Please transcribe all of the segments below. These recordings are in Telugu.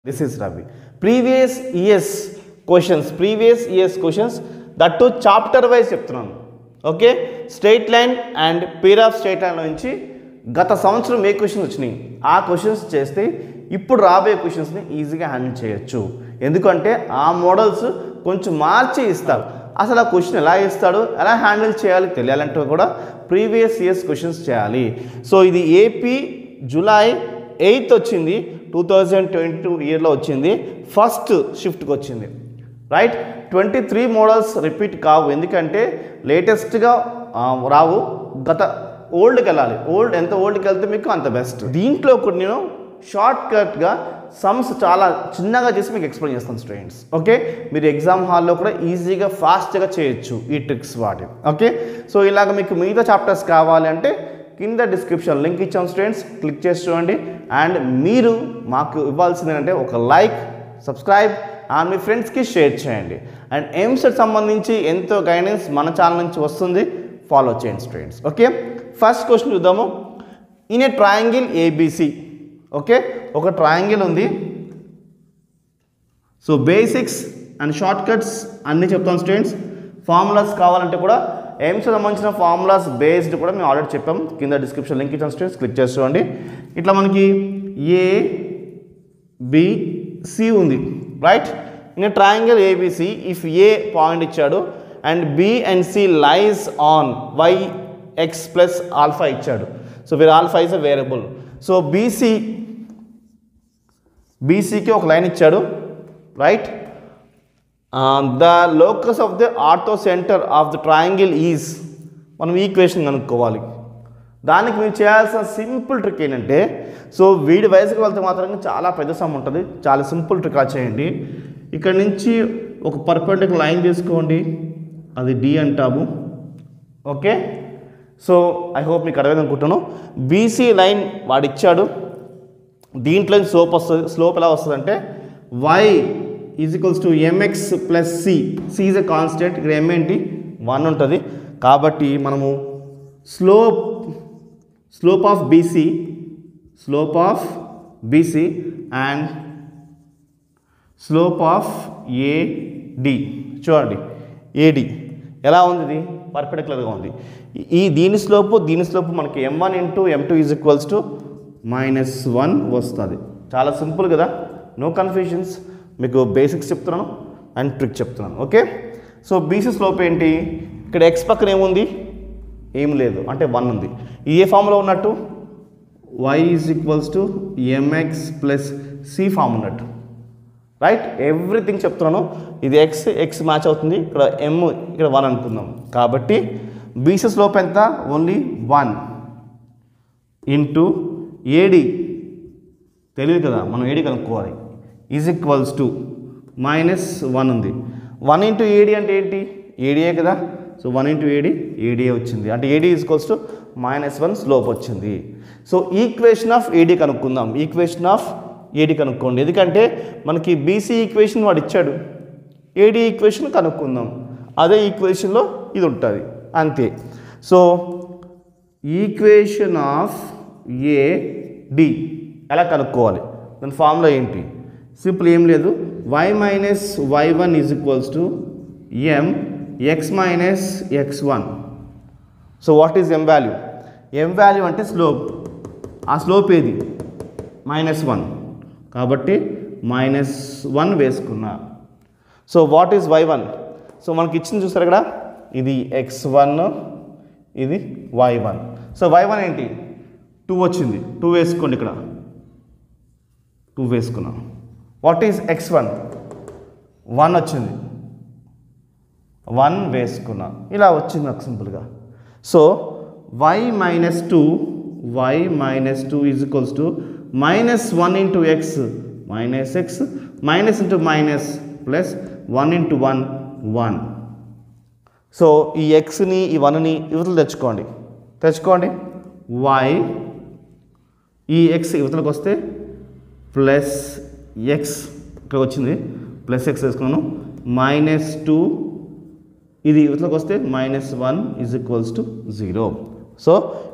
This is Ravi. Previous years questions that to chapter wise చెప్తున్నాను. Okay, straight line and pair of straight line నుంచి గత సంవత్సరం ఏ క్వశ్చన్స్ వచ్చినాయి ఆ క్వశ్చన్స్ చేస్తే ఇప్పుడు రాబోయే క్వశ్చన్స్ని ఈజీగా హ్యాండిల్ చేయొచ్చు. ఎందుకంటే ఆ మోడల్స్ కొంచెం మార్చి ఇస్తారు. అసలు ఆ క్వశ్చన్ ఎలా ఇస్తాడు, ఎలా హ్యాండిల్ చేయాలి తెలియాలంటే కూడా ప్రీవియస్ ఇయర్స్ క్వశ్చన్స్ చేయాలి. సో ఇది ఏపీ జూలై 8th వచ్చింది, 2022 ఇయర్లో వచ్చింది, ఫస్ట్ షిఫ్ట్కి వచ్చింది. రైట్, 23 మోడల్స్ రిపీట్ కావు, ఎందుకంటే లేటెస్ట్గా రావు, గత ఓల్డ్కి వెళ్ళాలి. ఎంత ఓల్డ్కి వెళ్తే మీకు అంత బెస్ట్. దీంట్లో కూడా నేను షార్ట్ కట్గా సమ్స్ చాలా చిన్నగా చేసి మీకు ఎక్స్ప్లెయిన్ చేస్తాను స్టూడెంట్స్. ఓకే, మీరు ఎగ్జామ్ హాల్లో కూడా ఈజీగా ఫాస్ట్గా చేయొచ్చు ఈ ట్రిక్స్ వాటి. ఓకే, సో ఇలాగ మీకు మిగతా చాప్టర్స్ కావాలి అంటే కింద డిస్క్రిప్షన్ లింక్ ఇచ్చాం స్టూడెంట్స్, క్లిక్ చేసి చూడండి. అండ్ మీరు మాకు ఇవ్వాల్సింది ఏంటంటే ఒక లైక్, సబ్స్క్రైబ్ అండ్ మీ ఫ్రెండ్స్కి షేర్ చేయండి. అండ్ ఎంసెట్ సంబంధించి ఎంతో గైడెన్స్ మన ఛానల్ నుంచి వస్తుంది, ఫాలో చేయండి స్టూడెంట్స్. ఓకే, ఫస్ట్ క్వశ్చన్ చూద్దాము. In a triangle ABC. Okay, ఒక ట్రయాంగిల్ ఉంది. So basics and short cuts అన్నీ చెప్తాం స్టూడెంట్స్. ఫార్ములాస్ కావాలంటే కూడా ఎయిమ్స్కి సంబంధించిన ఫార్ములాస్ బేస్డ్ కూడా మేము ఆల్రెడీ చెప్పాం, కింద డిస్క్రిప్షన్ లింక్ ఇచ్చాం స్టూడెంట్స్, క్లిక్ చేసి చూడండి. ఇట్లా మనకి ఏబిసి ఉంది. Right, in triangle ABC if A point ఇచ్చాడు and B and C lies on Y X plus alpha ఇచ్చాడు. So where alpha is a variable. So బీసీకి ఒక లైన్ ఇచ్చాడు. Right, the locus of the orthocentre of the triangle is, మనం ఈక్వేషన్ కనుక్కోవాలి. దానికి మీరు చేయాల్సిన సింపుల్ ట్రిక్ ఏంటంటే, సో వీడి వయసుకి వెళ్తే మాత్రం చాలా పెద్ద సమ్ ఉంటుంది. చాలా సింపుల్ ట్రిక్ చేయండి. ఇక్కడ నుంచి ఒక పర్పెండిక్యులర్ లైన్ తీసుకోండి, అది డి అంటాము. ఓకే, సో ఐ హోప్ మీకు అర్థమైంది అనుకుంటాను. బీసీ లైన్ వాడు ఇచ్చాడు, దీంట్లో స్లోప్ వస్తుంది. స్లోప్ ఎలా వస్తుంది అంటే y is equals to m x plus c. C is a constant, ఇక్కడ ఎం ఏంటి 1 ఉంటుంది. కాబట్టి మనము slope of BC and slope of AD. చూడండి ఏడి ఎలా ఉంది, ఇది పర్పెండిక్యులర్గా ఉంది. దీని స్లోపు మనకి m1 into m2 is equals to -1 వస్తుంది. చాలా సింపుల్ కదా, నో కన్ఫ్యూజన్స్. మీకు బేసిక్స్ చెప్తున్నాను అండ్ ట్రిక్ చెప్తున్నాను. ఓకే, సో బీసీ స్లోప్ ఏంటి, ఇక్కడ ఎక్స్ పక్కన ఏముంది, ఏం లేదు, అంటే 1 ఉంది. ఏ ఫామ్లో ఉన్నట్టు, y is equals to m x plus c form ఉన్నట్టు. రైట్, ఎవ్రీథింగ్ చెప్తున్నాను. ఇది ఎక్స్ మ్యాచ్ అవుతుంది, ఇక్కడ m ఇక్కడ 1 అనుకుందాం. కాబట్టి బీసీ స్లోప్ ఎంత, ఓన్లీ 1 ఇంటూ ఏడి తెలియదు కదా, మనం ఏడి కనుక్కోవాలి. ఈజ్ ఈక్వల్స్ టు -1 ఉంది. 1 ఇంటూ ఏడి అంటే ఏంటి, ఏడియే కదా. సో 1 ఇంటూ ఏడియే వచ్చింది, అంటే AD is equals to -1 slope వచ్చింది. సో ఈక్వేషన్ ఆఫ్ ఏడి కనుక్కుందాం. ఈక్వేషన్ ఆఫ్ ఏడి కనుక్కోండి, ఎందుకంటే మనకి బీసీ ఈక్వేషన్ వాడు ఇచ్చాడు, ఏడి ఈక్వేషన్ కనుక్కుందాం. అదే ఈక్వేషన్లో ఇది ఉంటుంది, అంతే. సో ఈక్వేషన్ ఆఫ్ ఏడి ఎలా కనుక్కోవాలి, దాని ఫార్ములా ఏంటి, సింపుల్, ఏం లేదు, y minus y1 is equals to m x minus x1. So what is m value, m value అంటే స్లోప్. ఆ స్లోప్ ఏది, -1, కాబట్టి -1 వేసుకున్నా. So what is y1, so మనకి ఇచ్చింది చూస్తారు ఇక్కడ, ఇది x1, ఇది y1. సో y1 ఏంటి, 2 వచ్చింది, 2 వేసుకోండి, ఇక్కడ 2 వేసుకున్నాం. వాట్ ఈజ్ x1, 1 వచ్చింది, 1 వేసుకున్నా. ఇలా వచ్చింది నాకు సింపుల్గా. So y minus 2 is equals to -1 into x minus x minus into minus plus 1 into 1 1. So ఈ xని ఈ 1ని యువతలు తెచ్చుకోండి. y ఈ x యువతలకు వస్తే ప్లస్ x, ఇక్కడ వచ్చింది ప్లస్ x వేసుకున్నాను, -2 ఇది యువతలకు వస్తే -1 ఈజ్ ఈక్వల్స్ టు 0. సో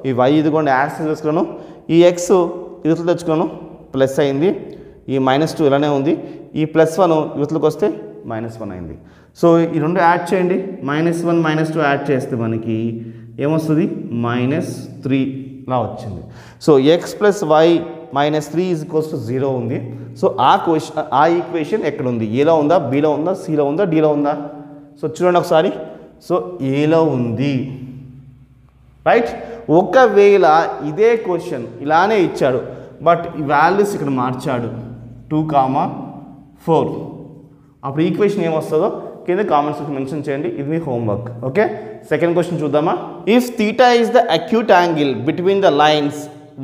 ఈ y ఇదిగోండి యాక్సిస్ వేసుకున్నాను, ఈ x యువతలు తెచ్చుకున్నాను, ప్లస్ అయింది, ఈ -2 ఇలానే ఉంది, ఈ +1 యువతలకు వస్తే -1 అయింది. సో ఈ రెండు యాడ్ చేయండి, -1 -2 యాడ్ చేస్తే మనకి ఏమొస్తుంది -3 లా వచ్చింది. సో x + y -3 = 0 ఉంది. సో ఆ ఈక్వేషన్ ఎక్కడ ఉంది? ఏలో ఉందా, బీలో ఉందా, సిలో ఉందా, డీలో ఉందా? సో చూడండి ఒకసారి. సో ఏలో ఉంది, రైట్. ఒకవేళ ఇదే క్వశ్చన్ ఇలానే ఇచ్చాడు, బట్ ఈ వాల్యూస్ ఇక్కడ మార్చాడు 2, 4, అప్పుడు ఈక్వేషన్ ఏమొస్తుందో కింద కామెంట్స్ మెన్షన్ చేయండి. ఇది మీ హోంవర్క్. ఓకే, సెకండ్ క్వశ్చన్ చూద్దామా. If θ is the acute angle between the lines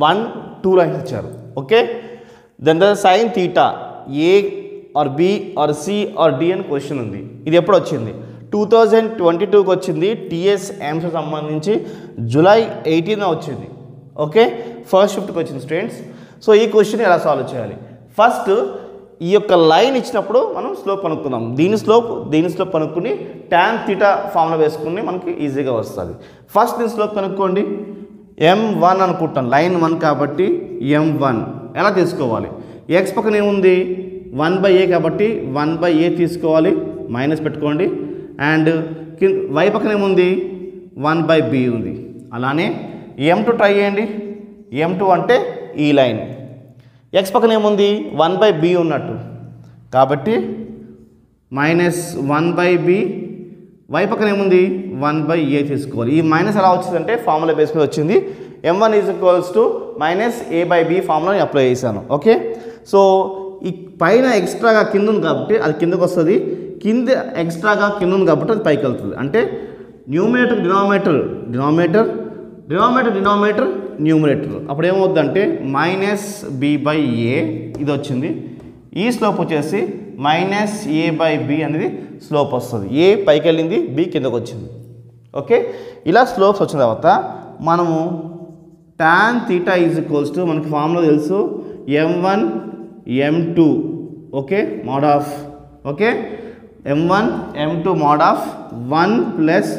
1, 2 lines ఇచ్చారు. Okay, then the sine θ A or B or C or D అని క్వశ్చన్ ఉంది. ఇది ఎప్పుడు వచ్చింది? 2022కి వచ్చింది. టీఎస్ ఎయిమ్స్ సంబంధించి జూలై 18న వచ్చింది. ఓకే, ఫస్ట్ షిఫ్ట్కి వచ్చింది స్టూడెంట్స్. సో ఈ క్వశ్చన్ ఎలా సాల్వ్ చేయాలి? ఫస్ట్ ఈ యొక్క లైన్ ఇచ్చినప్పుడు మనం స్లోప్ కనుక్కుందాం. దీని స్లోప్ కనుక్కుని tan θ ఫార్ములా వేసుకుని మనకి ఈజీగా వస్తుంది. ఫస్ట్ దీని స్లోప్ కనుక్కోండి. m1 అనుకుంటాం, లైన్ 1 కాబట్టి m1 ఎలా తీసుకోవాలి? x పక్కన ఏముంది? 1/a కాబట్టి 1/a తీసుకోవాలి, మైనస్ పెట్టుకోండి. అండ్ y పక్కన ఏముంది? 1/b ఉంది. అలానే m2 ట్రై చేయండి. m2 అంటే ఈ లైన్. x పక్కన ఏముంది? 1/b ఉన్నట్టు కాబట్టి -1/b. y పక్కన ఏముంది? 1/a తీసుకోవాలి. ఈ మైనస్ ఎలా వచ్చిందంటే ఫార్ములా బేస్ మీద వచ్చింది. m1 = -a/b ఫార్ములా అప్లై చేశాను. ఓకే, సో ఈ పైన ఎక్స్ట్రాగా కింద ఉంది కాబట్టి అది కిందకు వస్తుంది, కింద ఎక్స్ట్రాగా కింద ఉంది కాబట్టి అది పైకి వెళ్తుంది. అంటే న్యూమరేటర్ డినామినేటర్ న్యూమరేటర్. అప్పుడు ఏమవుతుందంటే -b/a ఇది వచ్చింది. ఈ స్లోప్ వచ్చేసి -a/b అనేది స్లోప్ వస్తుంది. ఏ పైకి వెళ్ళింది, బి కిందకు వచ్చింది. ఓకే, ఇలా స్లోప్స్ వచ్చిన తర్వాత మనము tan θ మనకి ఫార్ములా తెలుసు, m1 m2. Okay, mode of m1 m2 mode of 1 +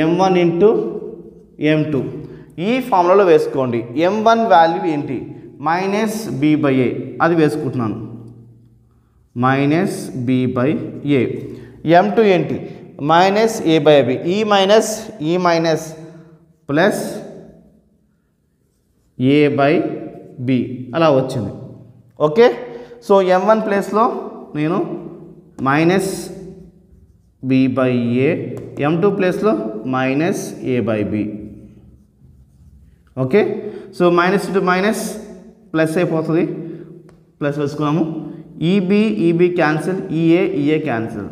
m1 × m2. ఈ ఫార్ములాలో వేసుకోండి. m1 వాల్యూ ఏంటి? -b/a, అది వేసుకుంటున్నాను, -b/a. m2 ఏంటి? -a/b. ఈ మైనస్ ప్లస్ a/b అలా వచ్చింది. ఓకే, సో m1 ప్లేస్లో నేను -b/a, m2 ప్లేస్లో -a/b. Okay, so minus to minus plus అయిపోతుంది, ప్లస్ వేసుకున్నాము. ఈబి క్యాన్సిల్, ఈఏ క్యాన్సిల్,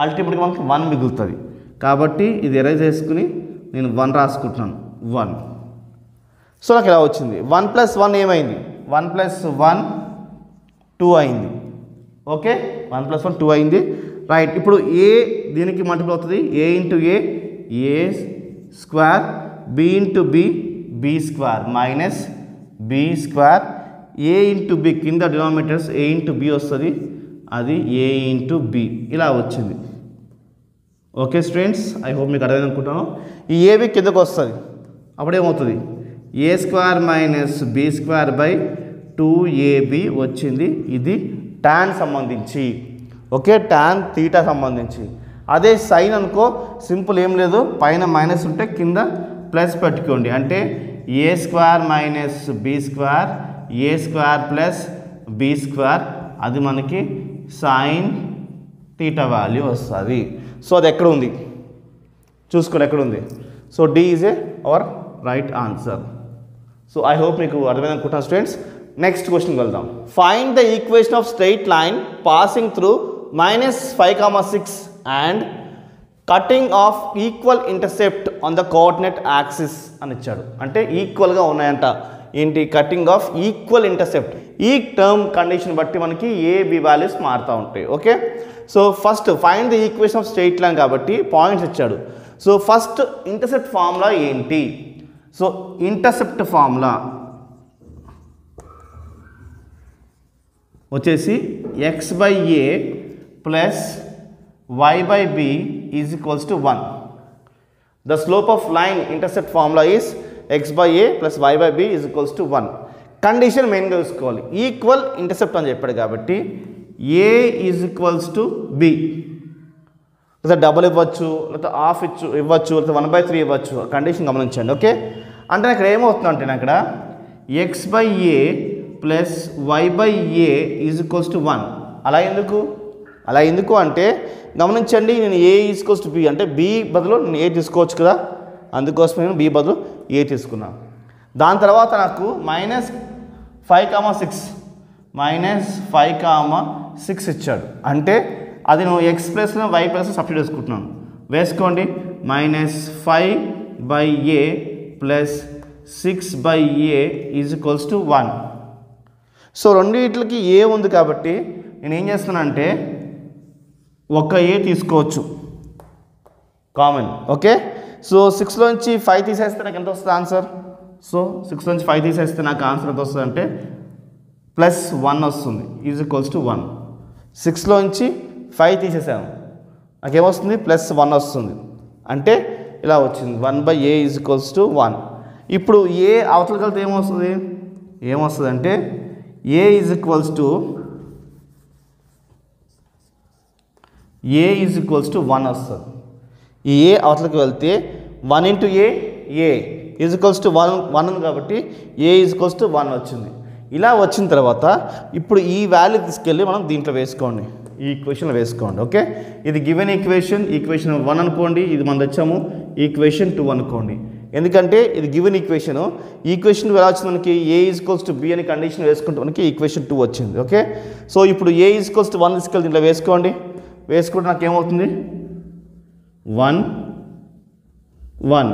అల్టిమేట్గా మనకి 1 మిగులుతుంది. కాబట్టి ఇది ఎరేజ్ చేసుకుని నేను 1 రాసుకుంటున్నాను, 1. సో నాకు ఇలా వచ్చింది. 1 + 1 ఏమైంది? 1 + 1 2 అయింది. ఓకే, 1 + 1 2 అయింది. రైట్, ఇప్పుడు ఏ దీనికి మల్టిపుల్ అవుతుంది, a × a square, b × b square -b square, a × b కింద డినామినేటర్స్ a × b వస్తుంది, అది a × b ఇలా వచ్చింది. ఓకే స్టూడెంట్స్, ఐ హోప్ మీకు అర్థమైంది అనుకుంటాను. ఈ ఏబి కిందకు వస్తుంది, అప్పుడేమవుతుంది? a² - b² / 2ab వచ్చింది. ఇది tan సంబంధించి. ఓకే, tan θ సంబంధించి. అదే సైన్ అనుకో, సింపుల్ ఏం లేదు, పైన మైనస్ ఉంటే కింద ప్లస్ పెట్టుకోండి. అంటే a² - b² a² + b², అది మనకి సైన్ θ వాల్యూ వస్తుంది. సో అది ఎక్కడ ఉంది చూసుకోండి, ఎక్కడ ఉంది. So D is our right answer. So I hope మీకు అర్థమైంది అనుకుంటున్నాను స్టూడెంట్స్. నెక్స్ట్ క్వశ్చన్కి వెళ్దాం. Find the equation of straight line passing through -5,6 and cutting off equal intercept on the coordinate axis అని ఇచ్చాడు. అంటే ఈక్వల్గా ఉన్నాయంట. ఏంటి? Cutting off equal intercept. ఈ టర్మ్ కండిషన్ బట్టి మనకి ఏబి వాల్యూస్ మారుతూ ఉంటాయి. Okay, so first find the equation of straight line కాబట్టి పాయింట్స్ ఇచ్చాడు. సో ఫస్ట్ ఇంటర్సెప్ట్ ఫార్ములా ఏంటి? సో ఇంటర్సెప్ట్ ఫార్ములా వచ్చేసి x/a + y/b = 1. The slope of line intercept formula is x/a + y/b = 1. Condition మెయిన్గా చూసుకోవాలి. ఈక్వల్ ఇంటర్సెప్ట్ అని చెప్పాడు కాబట్టి ఏ ఈజ్ ఈక్వల్స్ టు బి, లేదా డబుల్ ఇవ్వచ్చు, లేకపోతే హాఫ్ ఇవ్వచ్చు, లేకపోతే 1/3 ఇవ్వచ్చు. కండిషన్ గమనించండి. ఓకే, అంటే ఇక్కడ ఏమవుతుందంటే నేను అక్కడ x/a plus y/a is equals to 1. అలా ఎందుకు అంటే గమనించండి, నేను ఏ ఈజ్ ఈక్వల్స్ టు బి అంటే బి బదులు నేను ఏ తీసుకోవచ్చు కదా, అందుకోసం నేను బి బదులు ఏ తీసుకున్నాను. దాని తర్వాత నాకు -5,6 ఇచ్చాడు. అంటే అది నేను x plus y plus substitute వేసుకుంటున్నాను. వేసుకోండి. -5/a plus 6/a is equals to 1. So రెండింటికి ఏ ఉంది కాబట్టి నేను ఏం చేస్తున్నానంటే ఒక ఏ తీసుకోవచ్చు కామన్. ఓకే, సో 6లోంచి 5 తీసేస్తే నాకు ఎంత వస్తుంది ఆన్సర్? సో 6లోంచి 5 తీసేస్తే నాకు ఆన్సర్ ఎంత వస్తుంది అంటే +1 వస్తుంది, ఈజ్ ఈక్వల్స్ టు 1. 6లోంచి 5 తీసేసాను, నాకేమొస్తుంది? +1 వస్తుంది. అంటే ఇలా వచ్చింది 1/a ఈజ్ ఈక్వల్స్ టు 1. ఇప్పుడు ఏ అవతలకి వెళ్తే ఏమొస్తుంది అంటే ఏ ఈజ్ ఈక్వల్స్ టు 1 వస్తుంది. ఈ ఏ అవతలకి వెళ్తే 1 × ఏ ఈజ్ ఈక్వల్స్ టు 1 ఉంది కాబట్టి ఏ ఈజ్ ఈక్వల్స్ టు 1 వచ్చింది. ఇలా వచ్చిన తర్వాత ఇప్పుడు ఈ వాల్యూ తీసుకెళ్ళి మనం దీంట్లో వేసుకోండి, ఈ ఈక్వేషన్లో వేసుకోండి. ఓకే, ఇది గివెన్ ఈక్వేషన్ 1 అనుకోండి, ఇది మనం తెచ్చాము ఈక్వేషన్ 2 అనుకోండి. ఎందుకంటే ఇది గివెన్ ఈక్వేషన్ ఎలా వచ్చింది మనకి? ఏ ఈజ్ ఈక్వల్స్ టు బి అని కండిషన్ వేసుకుంటే మనకి ఈక్వేషన్ 2 వచ్చింది. ఓకే, సో ఇప్పుడు ఏ ఈజ్ ఈక్వల్స్ టు 1 తీసుకెళ్ళి దీంట్లో వేసుకుంటే నాకు ఏమవుతుంది? 1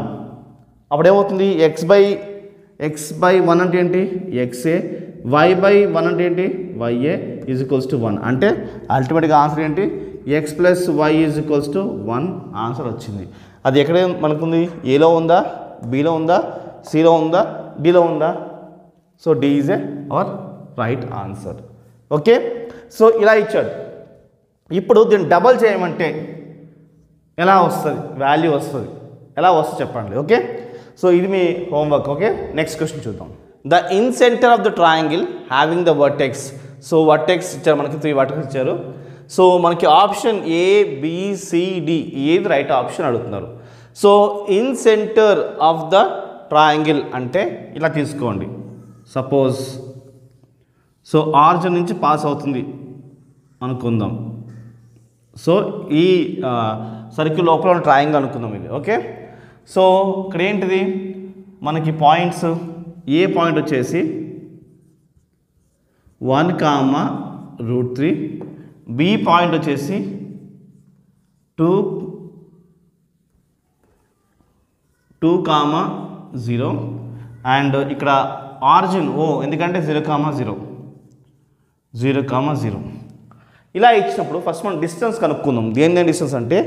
అప్పుడు ఏమవుతుంది? x/1 అంటే ఏంటి? xa, y/1 అంటే ఏంటి? ya is equals to 1. అంటే అల్టిమేట్గా ఆన్సర్ ఏంటి? x + y is equals to 1 answer వచ్చింది. అది ఎక్కడ మనకుంది? ఏలో ఉందా, బిలో ఉందా, సిలో ఉందా, డిలో ఉందా? So D is our right answer. Okay, so ఇలా ఇచ్చాడు. ఇప్పుడు దీన్ని డబల్ చేయమంటే ఎలా వస్తుంది? వాల్యూ వస్తుంది. ఎలా వస్తుంది చెప్పండి. ఓకే, సో ఇది మీ హోంవర్క్. ఓకే, నెక్స్ట్ క్వశ్చన్ చూద్దాం. The in centre of the triangle having the vertex. So vertex ఇచ్చారు మనకి, 3 వర్టెక్స్ ఇచ్చారు. సో మనకి ఆప్షన్ ABCD ఏది రైట్ ఆప్షన్ అడుగుతున్నారు. So in centre of the triangle అంటే ఇలా తీసుకోండి. సపోజ్ సో ఆరిజిన్ నుంచి పాస్ అవుతుంది అనుకుందాం. సో ఈ సర్కిల్ లోపల ఉన్న ట్రయాంగిల్ అనుకుందాం ఇది. ఓకే, సో ఇక్కడ ఏంటిది మనకి పాయింట్స్? ఏ పాయింట్ వచ్చేసి 1,3, బి పాయింట్ వచ్చేసి 2,0 అండ్ ఇక్కడ ఆరిజిన్ ఎందుకంటే 0,0 ఇలా ఇచ్చినప్పుడు ఫస్ట్ మనం డిస్టెన్స్ కనుక్కుందాం. దేని డిస్టెన్స్ అంటే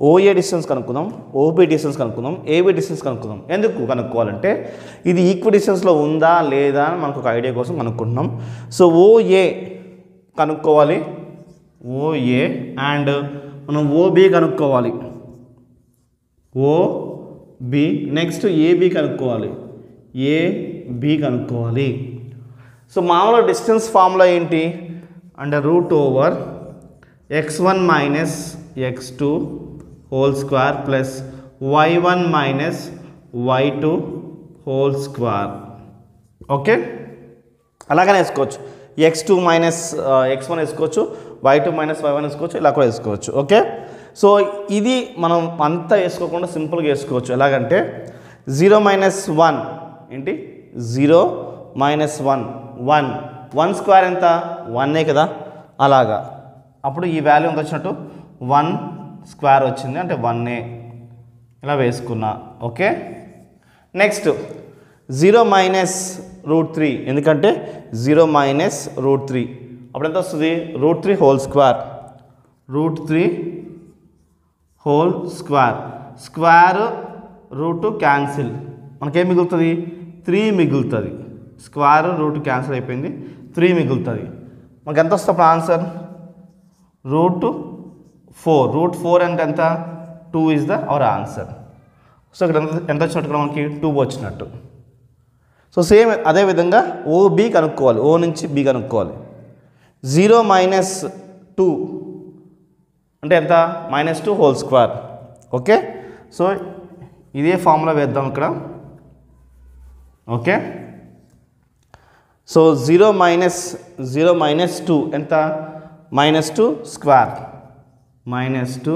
OA డిస్టెన్స్ కనుక్కుందాం, OB డిస్టెన్స్ కనుక్కుందాం, AB డిస్టెన్స్ కనుక్కుందాం. ఎందుకు కనుక్కోవాలంటే ఇది ఈక్వల్ డిస్టెన్స్లో ఉందా లేదా అని మనకు ఒక ఐడియా కోసం కనుక్కుంటున్నాం. సో OA కనుక్కోవాలి, OA అండ్ మనం OB కనుక్కోవాలి, OB. నెక్స్ట్ AB కనుక్కోవాలి, AB కనుక్కోవాలి. సో మామూలుగా డిస్టెన్స్ ఫార్ములా ఏంటి అంటే √x1 - x2 whole square plus y1 - y2 whole square. Okay, అలాగనే వేసుకోవచ్చు. x2 - x1 వేసుకోవచ్చు, y2 - y1 వేసుకోవచ్చు, ఇలా కూడా వేసుకోవచ్చు. ఓకే, సో ఇది మనం అంతా వేసుకోకుండా సింపుల్గా వేసుకోవచ్చు. ఎలాగంటే 0 - 1 ఏంటి? 0 - 1 స్క్వేర్ ఎంత? 1 కదా. అలాగా అప్పుడు ఈ వాల్యూ ఎంత వచ్చినట్టు? 1 స్క్వేర్ వచ్చింది అంటే 1 ఇలా వేసుకున్నా. ఓకే, నెక్స్ట్ 0 - √3 ఎందుకంటే 0 - √3 అప్పుడు ఎంత వస్తుంది? √3 whole square, √3 whole square. Square root cancel, మనకేం మిగులుతుంది? 3 మిగులుతుంది. స్క్వేర్ రూట్ క్యాన్సిల్ అయిపోయింది, 3 మిగులుతుంది. మనకు ఎంత వస్తుంది అప్పుడు ఆన్సర్? √4 అంటే ఎంత? 2 is the our answer. So ఇక్కడ ఎంత వచ్చినట్టు? మనకి 2 వచ్చినట్టు. సో సేమ్ అదేవిధంగా ఓబి కనుక్కోవాలి, ఓ నుంచి బి కనుక్కోవాలి. 0 మైనస్ 2 అంటే ఎంత? -2 హోల్ స్క్వేర్. ఓకే, సో ఇదే ఫార్ములా వేద్దాం ఇక్కడ. ఓకే, సో 0 మైనస్ 2 ఎంత? -2 స్క్వేర్, -2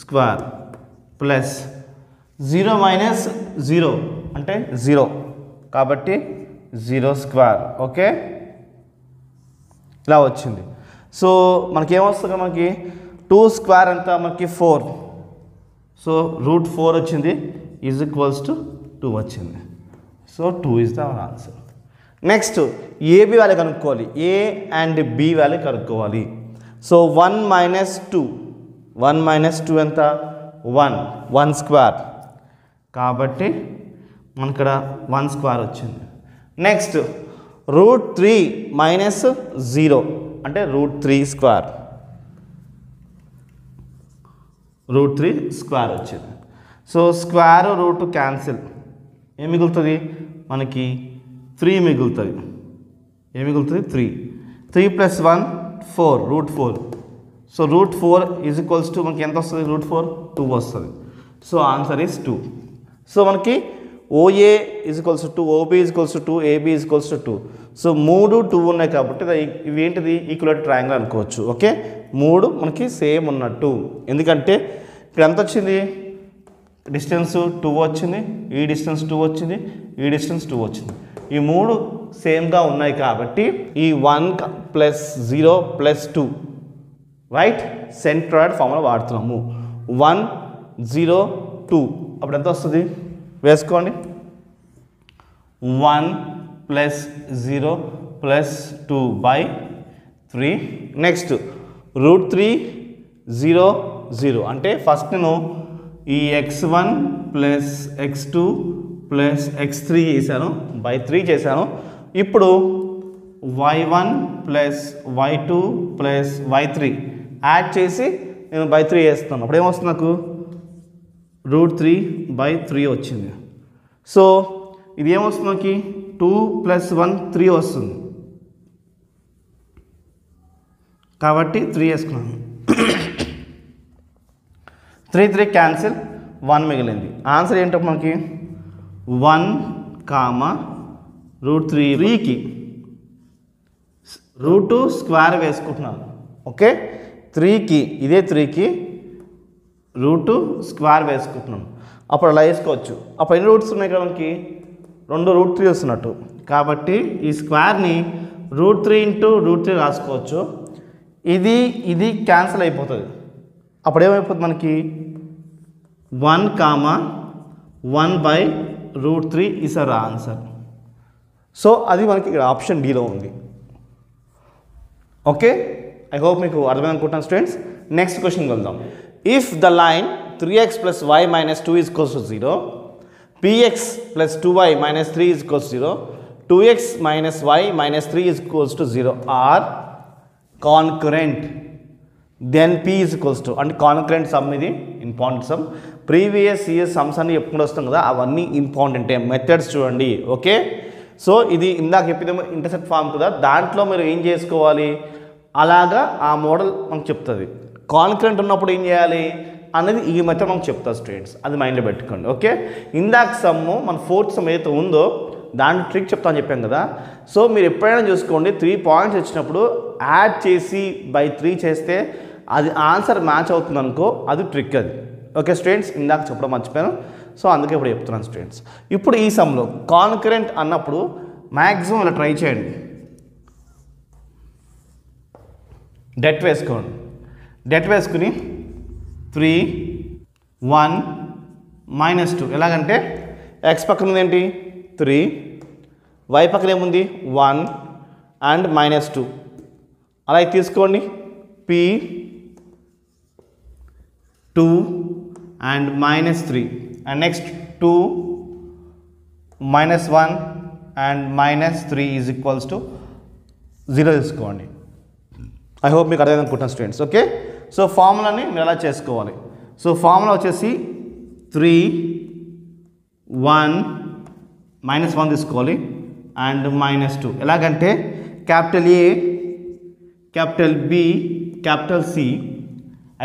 స్క్వేర్ ప్లస్ 0 మైనస్ 0 అంటే 0 కాబట్టి 0 స్క్వేర్. ఓకే, ఇలా వచ్చింది. సో మనకేమొస్తుంది? మనకి 2 స్క్వేర్ ఎంత? మనకి 4. సో √4 వచ్చింది ఈజ్ ఈక్వల్స్ టు 2 వచ్చింది. So 2 is the answer. Next AB value కనుక్కోవాలి, ఏ అండ్ బి వాల్యూ కనుక్కోవాలి. సో 1 మైనస్ 2 ఎంత? 1 స్క్వేర్ కాబట్టి మనకి ఇక్కడ 1 స్క్వేర్ వచ్చింది. నెక్స్ట్ √3 మైనస్ 0 అంటే √3 స్క్వేర్, √3 స్క్వేర్ వచ్చింది. సో స్క్వేర్ రూట్ క్యాన్సిల్, ఏం మిగులుతుంది మనకి? 3 మిగులుతుంది. ఏం మిగులుతుంది? 3 plus 1 4, √4. So √4 is equals to మనకి ఎంత వస్తుంది? √4 2 వస్తుంది. So answer is 2. సో మనకి OA is equals to 2, OB is equals to 2, AB is equals to 2. So 3 2 ఉన్నాయి కాబట్టి ఇవి ఏంటిది? ఈక్వల్ ట్రయాంగిల్ అనుకోవచ్చు. ఓకే, 3 మనకి సేమ్ ఉన్నట్టు. ఎందుకంటే ఇక్కడ ఎంత వచ్చింది? డిస్టెన్స్ 2 వచ్చింది, ఈ డిస్టెన్స్ 2 వచ్చింది, ఈ డిస్టెన్స్ 2 వచ్చింది. ఈ 3 సేమ్గా ఉన్నాయి కాబట్టి ఈ 1 plus 0 plus 2 right centroid formula వాడుతున్నాము. 1 0 2 అప్పుడు ఎంత వస్తుంది? వేసుకోండి. 1 ప్లస్ 0 ప్లస్ 2 బై 3. నెక్స్ట్ √3 0 0 అంటే ఫస్ట్ నేను ఈ x1 plus x2 plus x3 చేశాను, బై 3 చేశాను. ఇప్పుడు y1 plus y2 plus y3 add చేసి నేను బై 3 చేస్తాను. అప్పుడు ఏమొస్తుంది? నాకు √3 బై 3 వచ్చింది. సో ఇది ఏమొస్తుంది? మనకి 2 ప్లస్ 1 3 వస్తుంది కాబట్టి 3 వేసుకున్నాను. 3 క్యాన్సిల్, 1 మిగిలింది. ఆన్సర్ ఏంటో మనకి 1, √3కి √2 స్క్వేర్ వేసుకుంటున్నాను. ఓకే, 3కి ఇదే 3కి √2 స్క్వేర్ వేసుకుంటున్నాను. అప్పుడు అలా వేసుకోవచ్చు. అప్పుడు ఎన్ని రూట్స్ ఉన్నాయి కదా? మనకి 2 √3 వస్తున్నట్టు కాబట్టి ఈ స్క్వేర్ని √3 ఇంటూ √3 రాసుకోవచ్చు. ఇది క్యాన్సిల్ అయిపోతుంది. అప్పుడు ఏమైపోతుంది? మనకి 1, 1 by √3 is our answer. So అది మనకి ఇక్కడ ఆప్షన్ డీలో ఉంది. ఓకే, ఐ హోప్ మీకు అర్థమైంది అనుకుంటున్నాను స్టూడెంట్స్. నెక్స్ట్ క్వశ్చన్కి వెళ్దాం. If the line 3x plus y minus 2 is equals to 0, px plus 2y minus 3 is equals to 0, 2x minus y minus 3 is equals to 0 are concurrent, then p is equals to, అంటే కాన్కరెంట్ సమ్, ఇది important sum. Previous year sums అన్ని చెప్పుకుంటూ వస్తాం కదా, అవన్నీ ఇంపార్టెంటే. మెథడ్స్ చూడండి. ఓకే, సో ఇది ఇందాక చెప్పిన ఇంటర్సెప్ట్ ఫామ్ కదా, దాంట్లో మీరు ఏం చేసుకోవాలి? అలాగా ఆ మోడల్ మనకు చెప్తుంది. కాన్కరెంట్ ఉన్నప్పుడు ఏం చేయాలి అనేది ఈ మెథడ్ మనకు చెప్తారు స్టూడెంట్స్, అది మైండ్లో పెట్టుకోండి. ఓకే, ఇందాక సమ్ము మన 4th సమ్ ఏదైతే ఉందో దాని ట్రిక్ చెప్తాను చెప్పాం కదా. సో మీరు ఎప్పుడైనా చూసుకోండి, 3 పాయింట్స్ వచ్చినప్పుడు యాడ్ చేసి బై 3 చేస్తే అది ఆన్సర్ మ్యాచ్ అవుతుంది అనుకో, అది ట్రిక్ అది. ఓకే స్టూడెంట్స్, ఇందాక చెప్పడం మర్చిపోయాను. సో అందుకే ఇప్పుడు చెప్తున్నాను స్టూడెంట్స్. ఇప్పుడు ఈ సమ్లో కాన్కరెంట్ అన్నప్పుడు మ్యాక్సిమం ఇలా ట్రై చేయండి. డెట్ వేసుకోండి. డెట్ వేసుకుని 3 1 -2 ఎలాగంటే ఎక్స్ పక్కన ఉంది ఏంటి 3, వై పక్కన ఏముంది 1 అండ్ -2. అలా తీసుకోండి. p 2 and -3 and next 2 -1 and -3 is equals to 0 తీసుకోండి. ఐ హోప్ మీకు అర్థమైంది అనుకుంటున్నాను స్టూడెంట్స్. ఓకే, సో ఫార్ములాని మీరు ఎలా చేసుకోవాలి? సో ఫార్ములా వచ్చేసి 3 1 -1 తీసుకోవాలి, అండ్ -2. ఎలాగంటే capital A, capital B, capital C,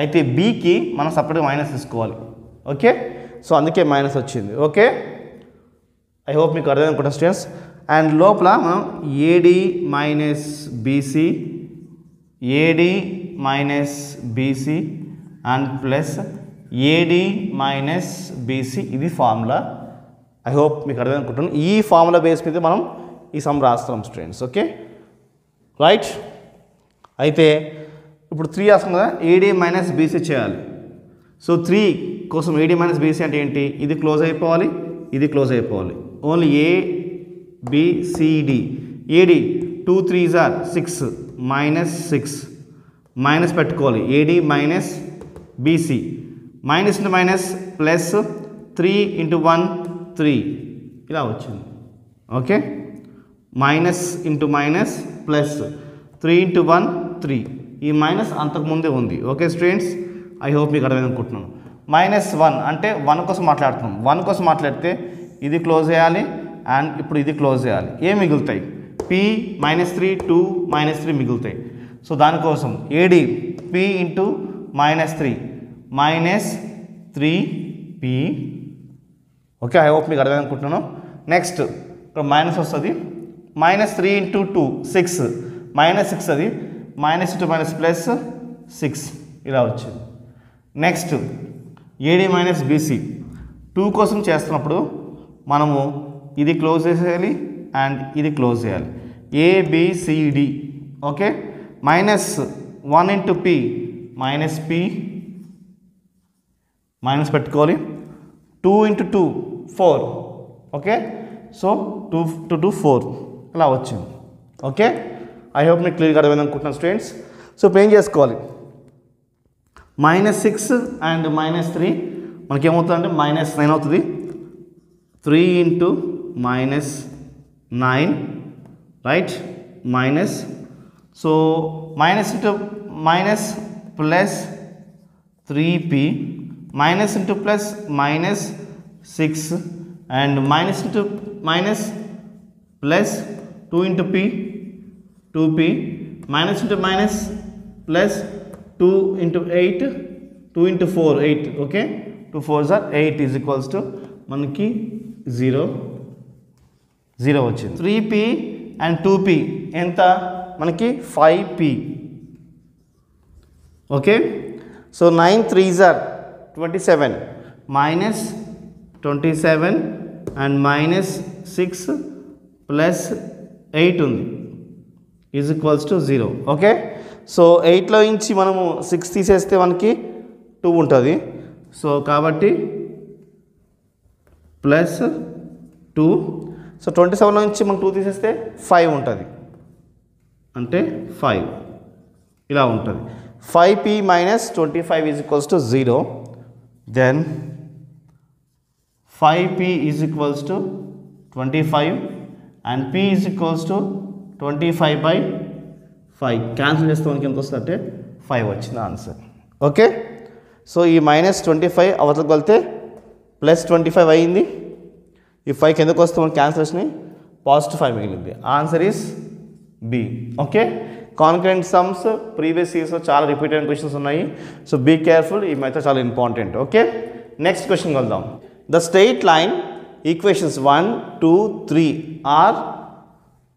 అయితే బికి మనం సపరేట్గా మైనస్ తీసుకోవాలి. ఓకే, సో అందుకే మైనస్ వచ్చింది. ఓకే, ఐ హోప్ మీకు అర్థం అనుకుంటా స్టూడెంట్స్. అండ్ లోపల మనం AD minus BC, AD minus BC and plus AD minus BC, ఇది ఫార్ములా. ఐ హోప్ మీకు అర్థం అనుకుంటున్నాను. ఈ ఫార్ములా బేస్ మీద మనం ఈ సమ్ రాస్తున్నాం స్టూడెంట్స్. Okay right. అయితే ఇప్పుడు 3 రాస్తాం కదా, ఏడి మైనస్ బీసీ చేయాలి. సో 3 కోసం ఏడి మైనస్ బీసీ అంటే ఏంటి, ఇది క్లోజ్ అయిపోవాలి, ఇది క్లోజ్ అయిపోవాలి. Only A BCD. AD 2 3s are 6 -6 minus పెట్టుకోవాలి. AD minus BC, minus into minus plus 3 × 1 3 ఇలా వచ్చింది. Okay, minus into minus plus 3 × 1 3. ఈ మైనస్ అంతకుముందే ఉంది. ఓకే స్టూడెంట్స్, ఐ హోప్ మీకు అర్థమైంది అనుకుంటున్నాను. -1 అంటే 1 కోసం మాట్లాడుతున్నాం. 1 కోసం మాట్లాడితే ఇది క్లోజ్ చేయాలి అండ్ ఇప్పుడు ఇది క్లోజ్ చేయాలి. ఏం మిగులుతాయి, p -3 2 -3 మిగులుతాయి. సో దానికోసం AD p × -3 -3p. Okay, I hope మీకు అర్థమైంది అనుకుంటున్నాను. నెక్స్ట్ ఇక్కడ మైనస్ వస్తుంది. -3 × 2 6 -6, అది మైనస్ ఇంటూ మైనస్ ప్లస్ 6 ఇలా వచ్చింది. నెక్స్ట్ ఏడి మైనస్ బీసీ 2 కోసం చేస్తున్నప్పుడు మనము ఇది క్లోజ్ చేసేయాలి అండ్ ఇది క్లోజ్ చేయాలి. ABCD. Okay, -1 × p -p minus పెట్టుకోవాలి. 2 × 2 4. ఓకే, సో 2 × 2 4 ఇలా వచ్చింది. ఓకే, ఐ హోప్ మీకు క్లియర్గా అర్థమైంది అనుకుంటున్నాను స్టూడెంట్స్. సో ఇప్పుడు ఏం చేసుకోవాలి, -6 అండ్ -3 మనకి ఏమవుతుందంటే -9 అవుతుంది. 3 × -9 right, minus. So minus into minus plus 3p, minus into plus -6 and minus into minus plus 2 × p 2p, minus into minus plus 2 × 8 2 × 4 8. Okay, 2 4s are 8 is equals to మనకి 0 వచ్చింది. 3p అండ్ 2p ఎంత మనకి 5p. Okay, so 9 3s are 27 -27 and -6 plus 8 ఉంది is equals to 0. Okay, so 8లో నుంచి మనము 6 తీసేస్తే మనకి 2 ఉంటుంది. సో కాబట్టి ప్లస్ 2. సో 27లో నుంచి మనం 2 తీసేస్తే 5 ఉంటుంది, అంటే 5 ఇలా ఉంటుంది. 5p - 25 is equals to 0. Then 5p is equals to 25 and p is equals to 25/5. Cancel చేస్తే మనకి ఎంత వస్తుంది అంటే 5 వచ్చింది ఆన్సర్. ఓకే, సో ఈ -25 అవతలకు వెళ్తే +25 అయ్యింది. ఈ 5 కిందకు వస్తే మనకి క్యాన్సిలేషన్ +5 మిగిలింది. Answer is B. Okay, concurrent sums previous ఇయర్స్లో చాలా రిపీటెడ్ క్వశ్చన్స్ ఉన్నాయి. సో బీ కేర్ఫుల్, ఈ మెథడ్ చాలా ఇంపార్టెంట్. ఓకే, నెక్స్ట్ క్వశ్చన్ వెళ్దాం. The straight line equations 1 2 3 are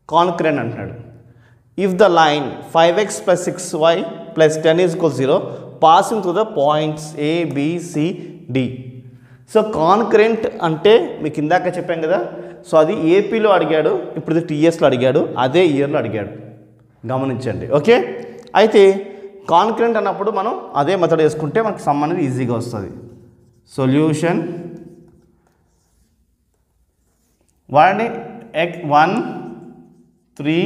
concurrent అంటున్నాడు. If the line 5x + 6y + 10 = 0 passing through the points A B C D. So concurrent అంటే మీకు ఇందాక చెప్పాం కదా, సో అది ఏపీలో అడిగాడు, ఇప్పుడు ఇది టీఎస్లో అడిగాడు, అదే ఇయర్లో అడిగాడు, గమనించండి. ఓకే, అయితే కాన్కరెంట్ అన్నప్పుడు మనం అదే మెథడ్ వేసుకుంటే మనకు సమ్ అనేది ఈజీగా వస్తుంది. సొల్యూషన్ వాడండి 1 3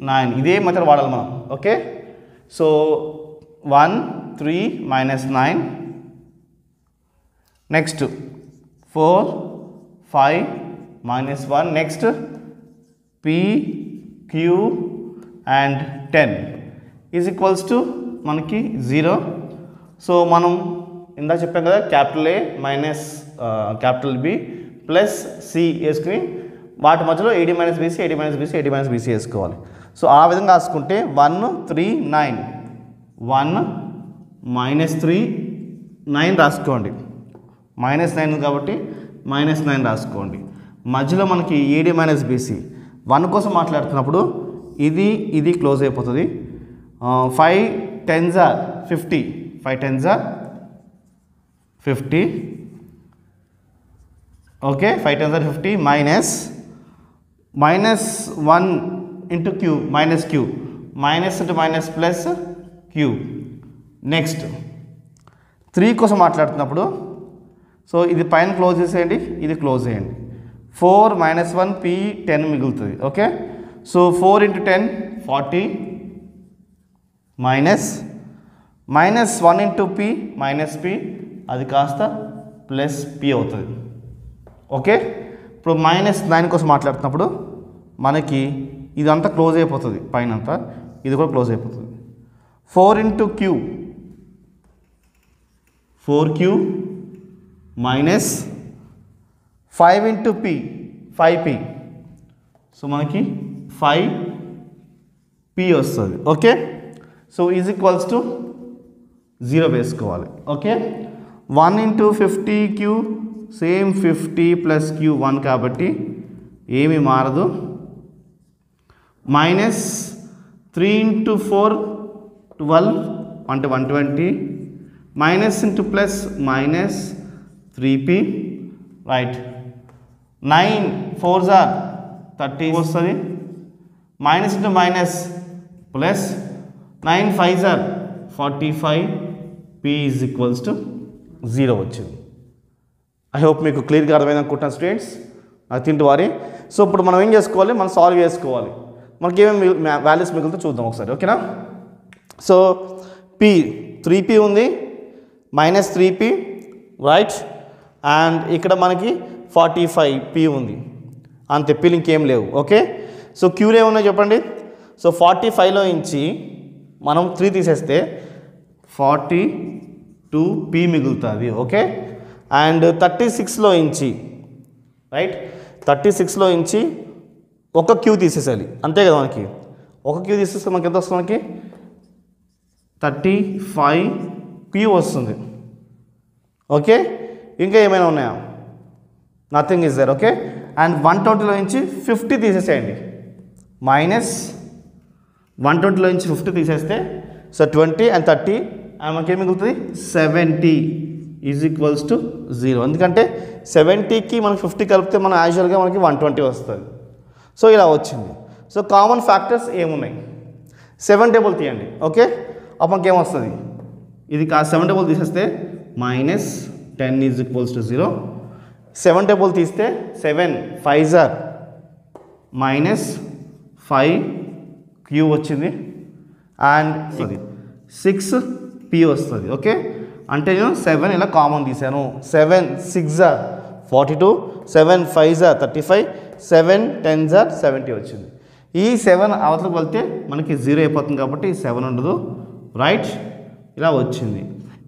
9 ఇదే మెథడ్ వాడాలి మనం. Okay, so 1 3 -9, next 4 5 -1, next p q and 10 is equals to మనకి 0. సో మనం ఇందాక చెప్పాం కదా, capital A - capital B plus C వేసుకుని వాటి మధ్యలో AD minus BC AD minus BC AD minus BC వేసుకోవాలి. సో ఆ విధంగా రాసుకుంటే 1 3 9 1 -3 9 రాసుకోండి. -9 కాబట్టి -9 రాసుకోండి. మధ్యలో మనకి AD మైనస్ BC 1 కోసం మాట్లాడుతున్నప్పుడు ఇది క్లోజ్ అయిపోతుంది. 5 10s are 50 5 10s are 50 okay 5 10s are 50 minus 1 into q minus q minus into minus plus q. Next 3 కోసం మాట్లాడుతున్నప్పుడు సో ఇది పైన క్లోజ్ చేసేయండి, ఇది క్లోజ్ చేయండి. 4 - 1 p 10 మిగులుతుంది. Okay so 4 into 10 40 minus 1 into p minus p అది కాస్త ప్లస్ p అవుతుంది. ఓకే ఇప్పుడు -9 కోసం మాట్లాడుతున్నప్పుడు మనకి ఇదంతా క్లోజ్ అయిపోతుంది, పైన అంతా ఇది కూడా క్లోజ్ అయిపోతుంది. 4 into q 4q minus 5 into p 5p so మనకి 5p వస్తుంది. Okay so is equals to 0 వేసుకోవాలి. Okay 1 into 50q same 50 plus q 1 కాబట్టి ఏమీ మారదు. -3 into 4 12 అంటే 120 minus into plus minus 3p right. 9 4s are 30 వస్తుంది. Minus into minus plus 9 5s are 45 p is equals to 0 వచ్చింది. ఐ హోప్ మీకు క్లియర్గా అర్థమైంది అనుకుంటున్నాను students, nothing to worry. So ఇప్పుడు మనం ఏం చేసుకోవాలి, మనం సాల్వ్ చేసుకోవాలి. మనకి ఏమేమి వాల్యూస్ మిగులుతో చూద్దాం ఒకసారి. ఓకేనా సో p 3p ఉంది -3p రైట్, అండ్ ఇక్కడ మనకి 45p ఉంది, అంతే. p ఇంకేం లేవు. ఓకే సో క్యూలు ఏమున్నాయి చెప్పండి. సో 45లో నుంచి మనం 3 తీసేస్తే 42p మిగులుతుంది. ఓకే అండ్ 36లో నుంచి రైట్ 36లో నుంచి ఒక క్యూ తీసేసాలి, అంతే కదా. మనకి ఒక క్యూ తీసేస్తే మనకి ఎంత వస్తుంది, మనకి 35p వస్తుంది. ఓకే ఇంకా ఏమైనా ఉన్నాయా, nothing is there. Okay and 120లో నుంచి 50 తీసేసేయండి, -120లో నుంచి 50 తీసేస్తే సో 20 and 30 అండ్ మనకి ఏం మిగులుతుంది 70 ఈజ్ ఈక్వల్స్ టు 0. ఎందుకంటే 70కి మనకి 50 కలిపితే మన యాజువల్గా మనకి 120 వస్తుంది. సో ఇలా వచ్చింది. సో కామన్ ఫ్యాక్టర్స్ ఏమున్నాయి, 7 టేబుల్ తీయండి. ఓకే అప్పుడు మనకి ఏమొస్తుంది, ఇది 7 టేబుల్ తీసేస్తే -10 ఈజ్ ఈక్వల్స్ టు 0. 7 టేబుల్ తీస్తే 7 5s are -5q వచ్చింది అండ్ 6p వస్తుంది. ఓకే అంటే నేను 7 ఇలా కామన్ తీసాను. 7 6s are 42 7 5s are 35 7 10s are 70 వచ్చింది. ఈ 7 అవతలకు వెళ్తే మనకి 0 అయిపోతుంది కాబట్టి 7 ఉండదు రైట్. ఇలా వచ్చింది.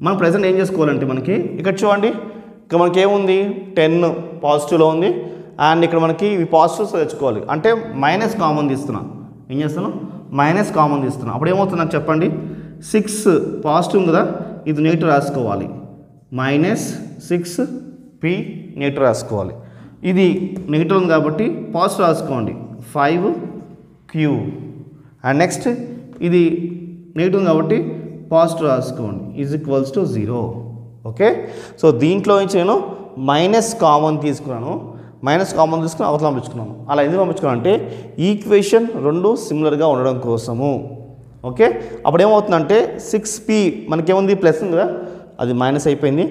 మనం ప్రజెంట్ ఏం చేసుకోవాలంటే మనకి ఇక్కడ చూడండి, ఇక్కడ మనకి ఏముంది 10 పాజిటివ్లో ఉంది అండ్ ఇక్కడ మనకి ఇవి పాజిటివ్స్ తెచ్చుకోవాలి. అంటే మైనస్ కామన్ తీస్తున్నా, ఏం చేస్తాను మైనస్ కామన్ తీస్తున్నా. అప్పుడు ఏమవుతుంది నాకు చెప్పండి, 6 పాజిటివ్ ఉంది కదా, ఇది నెగిటివ్ రాసుకోవాలి. -6p నెగిటివ్ రాసుకోవాలి. ఇది నెగిటివ్ ఉంది కాబట్టి పాజిటివ్ రాసుకోండి 5q అండ్ నెక్స్ట్ ఇది నెగిటివ్ ఉంది కాబట్టి పాజిటివ్ రాసుకోండి is equals to 0. Okay so దీంట్లో నుంచి నేను మైనస్ కామన్ తీసుకున్నాను, అవతల పంపించుకున్నాను. అలా ఎందుకు పంపించుకున్నాను అంటే ఈక్వేషన్ రెండు సిమిలర్గా ఉండడం కోసము. ఓకే అప్పుడు ఏమవుతుందంటే 6p మనకేముంది ప్లస్ ఉంది కదా, అది మైనస్ అయిపోయింది.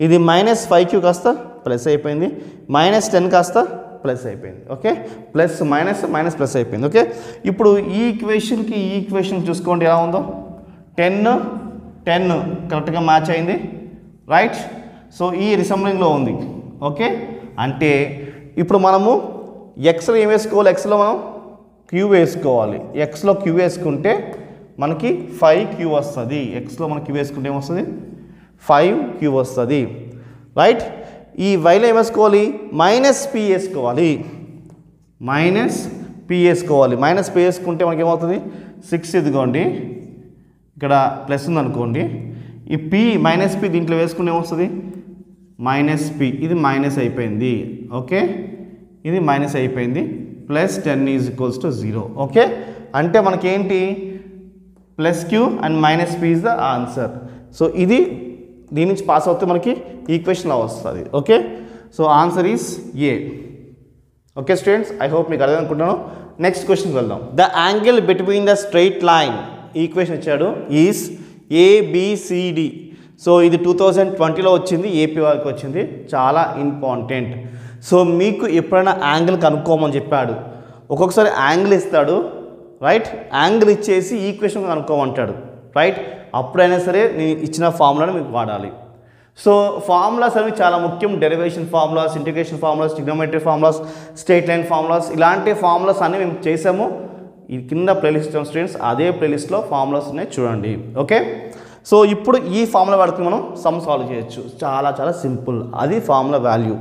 ఇది -5q కాస్త ప్లస్ అయిపోయింది, -10 కాస్త ప్లస్ అయిపోయింది. ఓకే ప్లస్ మైనస్ ప్లస్ అయిపోయింది. ఓకే ఇప్పుడు ఈ ఈక్వేషన్ చూసుకోండి ఎలా ఉందో, 10 కరెక్ట్గా మ్యాచ్ అయింది రైట్. సో ఈ రిసెంబ్లింగ్లో ఉంది. ఓకే అంటే ఇప్పుడు మనము ఎక్స్లో ఏం వేసుకోవాలి, ఎక్స్లో మనం క్యూ వేసుకోవాలి. ఎక్స్లో క్యూ వేసుకుంటే మనకి 5q వస్తుంది. ఎక్స్లో మనం క్యూ వేసుకుంటే ఏమొస్తుంది 5q వస్తుంది రైట్. ఈ వైలో ఏం వేసుకోవాలి -p వేసుకోవాలి. మైనస్ పి వేసుకోవాలి. మైనస్ పి వేసుకుంటే మనకి ఏమవుతుంది 6 ఇదిగోండి ఇక్కడ ప్లస్ ఉందనుకోండి ఈ పి మైనస్ పి దీంట్లో వేసుకుంటే ఏమొస్తుంది మైనస్ పి ఇది మైనస్ అయిపోయింది ఓకే ఇది మైనస్ అయిపోయింది plus 10 is equals to 0 okay అంటే మనకేంటి plus Q and minus P is the answer. So ఇది దీని నుంచి పాస్ అవుతే మనకి ఈక్వేషన్లో వస్తుంది okay. So answer is a okay students I hope మీకు అర్థం అనుకుంటున్నాను. నెక్స్ట్ క్వశ్చన్కి వెళ్దాం. The angle between the straight line equation ఇచ్చాడు ఈజ్ ఏబిసిడి. సో ఇది 2020లో వచ్చింది ఏపీ వాళ్ళకి వచ్చింది చాలా ఇంపార్టెంట్. సో మీకు ఎప్పుడైనా యాంగిల్ కనుక్కోమని చెప్పాడు ఒక్కొక్కసారి యాంగిల్ ఇస్తాడు రైట్ యాంగిల్ ఇచ్చేసి ఈక్వేషన్ కనుక్కోమంటాడు రైట్ అప్పుడైనా సరే నేను ఇచ్చిన ఫార్ములాను మీకు వాడాలి. సో ఫార్ములాస్ అనేవి చాలా ముఖ్యం. Derivation formulas integration formulas trigonometry formulas straight line formulas ఇలాంటి ఫార్ములాస్ అన్నీ మేము చేసాము. ఈ కింద ప్లేలిస్ట్ స్టూడెంట్స్ అదే ప్లేలిస్ట్లో ఫార్ములాస్ ఉన్నాయి చూడండి ఓకే. సో ఇప్పుడు ఈ ఫార్ములా వాడుకుని మనం సమ్ సాల్వ్ చేయొచ్చు చాలా చాలా సింపుల్. అది formula value.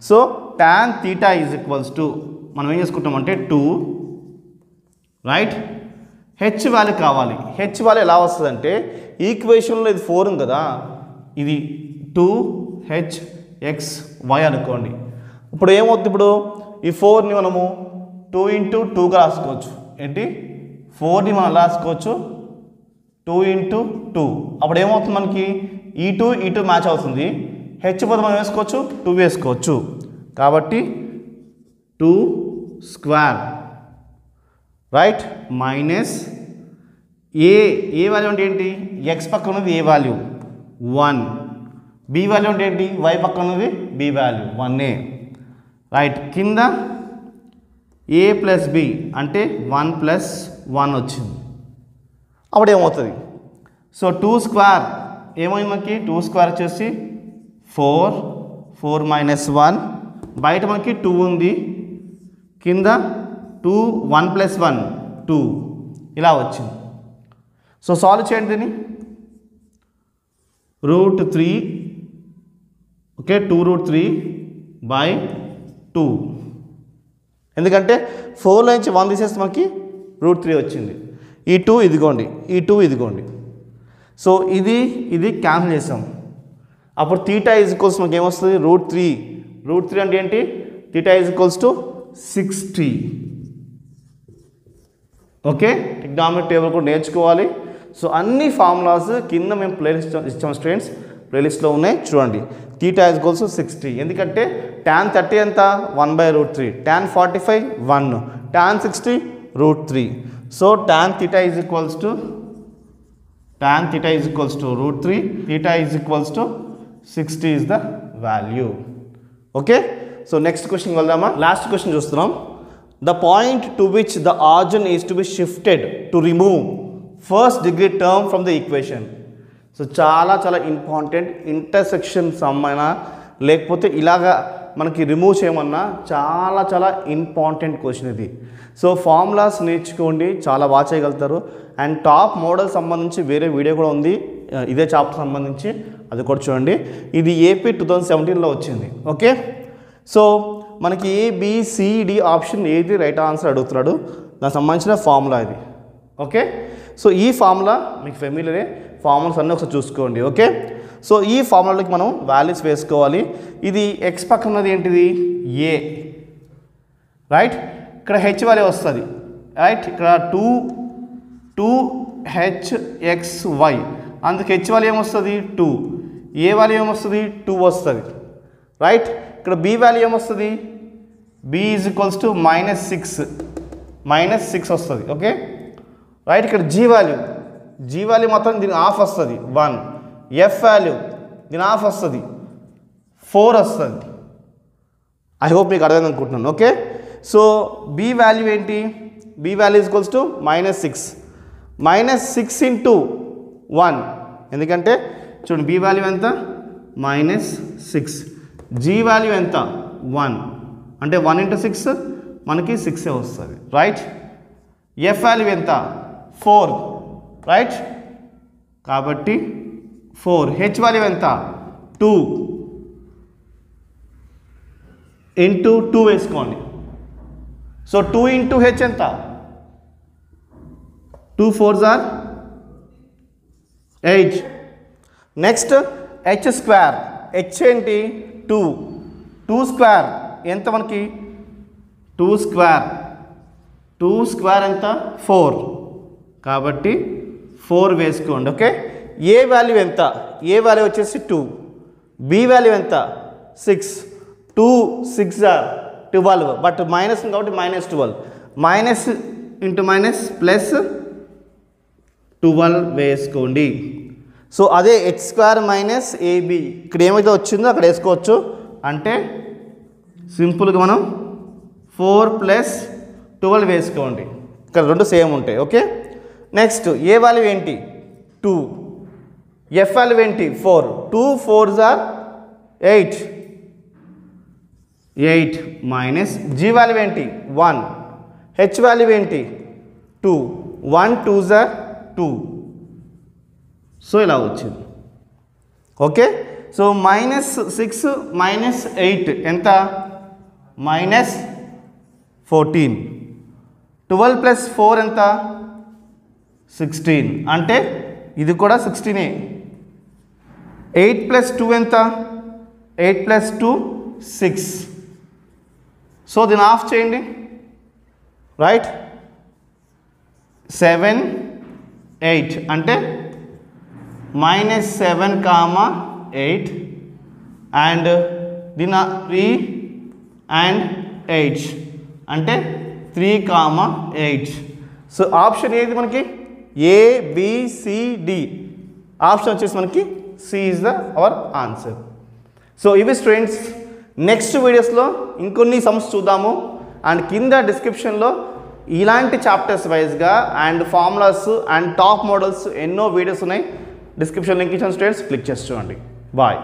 So tan θ is equals to మనం ఏం చేసుకుంటామంటే 2 రైట్ హెచ్ వాల్యూ కావాలి. హెచ్ వాల్యూ ఎలా వస్తుందంటే ఈక్వేషన్లో ఇది 4 ఉంది కదా ఇది 2hxy అనుకోండి. ఇప్పుడు ఏమవుతుంది ఇప్పుడు ఈ 4ని మనము 2 × 2గా రాసుకోవచ్చు. ఏంటి 4ని మనం రాసుకోవచ్చు 2 × 2. అప్పుడు ఏమవుతుంది మనకి ఈ 2 మ్యాచ్ అవుతుంది. హెచ్ పద మనం వేసుకోవచ్చు 2 వేసుకోవచ్చు కాబట్టి 2² రైట్ మైనస్ ఏ వాల్యూ అంటే ఏంటి ఎక్స్ పక్కన ఉన్నది ఏ వాల్యూ 1 బి వాల్యూ అంటే ఏంటి వై పక్కన ఉన్నది బి వాల్యూ 1a రైట్ కింద a ప్లస్ బి అంటే 1 + 1 వచ్చింది. అప్పుడు ఏమవుతుంది సో 2² ఏమైంది మనకి 2² వచ్చేసి 4 - 1 బయట మనకి 2 ఉంది కింద 2 1 + 1 2 ఇలా వచ్చింది. సో సాల్వ్ చేయండి దీన్ని √3 ఓకే 2√3/2 ఎందుకంటే 4లో నుంచి 1 తీసేస్తే మనకి √3 వచ్చింది. ఈ 2 ఇదిగోండి ఈ 2 ఇదిగోండి. సో ఇది క్యాన్సిల్ చేసాం. అప్పుడు θ ఈజ్ ఈక్వల్స్ మనకి ఏమొస్తుంది √3 అంటే ఏంటి θ is equals to 60 okay. Trigonometry table కూడా నేర్చుకోవాలి. సో అన్ని ఫార్ములాస్ కింద మేము ప్లేలిస్ట్ ఇచ్చాం స్టూడెంట్స్ ప్లేలిస్ట్లో ఉన్నాయి చూడండి. θ ఈజ్ ఈక్వల్స్ టు 60 ఎందుకంటే tan 30 ఎంత 1/√3 tan 45 1 tan 60 √3. So tan θ is equals to √3 θ is equals to 60 is the value okay. So next question వెళ్దామా. లాస్ట్ క్వశ్చన్ చూస్తున్నాం. The point to which the origin is to be shifted to remove first degree term from the equation. So చాలా చాలా ఇంపార్టెంట్. ఇంటర్సెక్షన్ సమ్ అయినా లేకపోతే ఇలాగా మనకి రిమూవ్ చేయమన్నా చాలా చాలా ఇంపార్టెంట్ క్వశ్చన్ ఇది. సో ఫార్ములాస్ నేర్చుకోండి చాలా బాగా చేయగలుగుతారు. అండ్ టాప్ మోడల్ సంబంధించి వేరే వీడియో కూడా ఉంది ఇదే చాప్టర్ సంబంధించి అది కూడా చూడండి. ఇది ఏపీ 2017లో వచ్చింది ఓకే. సో మనకి ఏబిసిడి ఆప్షన్ ఏది రైట్ ఆన్సర్ అడుగుతున్నాడు దానికి సంబంధించిన ఫార్ములా ఇది ఓకే. సో ఈ ఫార్ములా మీకు ఫెమిలియరే ఫార్ములాస్ అన్నీ ఒకసారి చూసుకోండి ఓకే. సో ఈ ఫార్ములాకి మనం వాల్యూస్ వేసుకోవాలి. ఇది ఎక్స్ పక్కన ఉన్నది ఏంటిది ఏ రైట్ ఇక్కడ హెచ్ వాల్యూ వస్తుంది రైట్ ఇక్కడ 2hxy అందుకు హెచ్ వాల్యూ ఏమొస్తుంది 2 ఏ వాల్యూ ఏమొస్తుంది 2 వస్తుంది రైట్. ఇక్కడ బి వాల్యూ ఏమొస్తుంది బి ఈజ్ ఈక్వల్స్ టు -6 వస్తుంది ఓకే రైట్. ఇక్కడ జీ వాల్యూ మొత్తం దీని ఆఫ్ వస్తుంది 1 ఎఫ్ వాల్యూ దీని ఆఫ్ వస్తుంది 4 వస్తుంది. ఐ హోప్ మీకు అర్థం అనుకుంటున్నాను ఓకే. సో బి వాల్యూ ఏంటి B value is equals to -6 × 1 ఎందుకంటే చూడండి బి వాల్యూ ఎంత -6 జీ వాల్యూ ఎంత 1 అంటే 1 × 6 మనకి 6 వస్తుంది రైట్. ఎఫ్ వాల్యూ ఎంత 4 రైట్ కాబట్టి 4 హెచ్ వాల్యూ ఎంత 2 × 2 వేసుకోండి సో 2 ఇంటూ హెచ్ ఎంత? 2 4s are 8. Next H square. H ఏంటి? 2. 2 స్క్వేర్ ఎంత మనకి? 2 స్క్వేర్. 2 స్క్వేర్ ఎంత? 4. కాబట్టి 4 వేసుకోండి. ఓకే. ఏ వాల్యూ ఎంత? ఏ వాల్యూ వచ్చేసి 2. బి వాల్యూ ఎంత? 6. 2 6 are 12, బట్ మైనస్ కాబట్టి -12. మైనస్ ఇంటూ మైనస్ ప్లస్ 12 వేసుకోండి. సో అదే హెచ్ స్క్వేర్ మైనస్ ఏబి ఇక్కడ ఏమైతే వచ్చిందో అక్కడ వేసుకోవచ్చు. అంటే సింపుల్గా మనం 4 + 12 వేసుకోండి. ఇక్కడ రెండు సేమ్ ఉంటాయి. ఓకే. నెక్స్ట్ ఏ వాల్యూ ఏంటి? 2. ఎఫ్ వాల్యూ ఏంటి? 4. 2 4s are 8. 8 minus G value ఏంటి? 1. హెచ్ వాల్యూ ఏంటి? 2. 1 2s are 2. సో ఇలా వచ్చింది. ఓకే. సో -6 -8 ఎంత? -14. 12 + 4 ఎంత? 16. అంటే ఇది కూడా 16. 8 + 2 ఎంత? 8 + 2 6. సో దీన్ని ఆఫ్ చేయండి. రైట్. 7 8 అంటే -7, 8 అండ్ దీని 3 and 8 అంటే 3, 8. సో ఆప్షన్ ఏది మనకి? ABCD. ఆప్షన్ వచ్చేసి మనకి C is our answer. So ఇవి స్టూడెంట్స్, నెక్స్ట్ వీడియోస్లో ఇంకొన్ని సమ్స్ చూద్దాము. అండ్ కింద డిస్క్రిప్షన్లో ఇలాంటి చాప్టర్స్ వైజ్గా and formulas and top models ఎన్నో వీడియోస్ ఉన్నాయి. డిస్క్రిప్షన్ లింక్ ఇచ్చిన స్టూడెంట్స్ క్లిక్ చేసి చూడండి. బాయ్.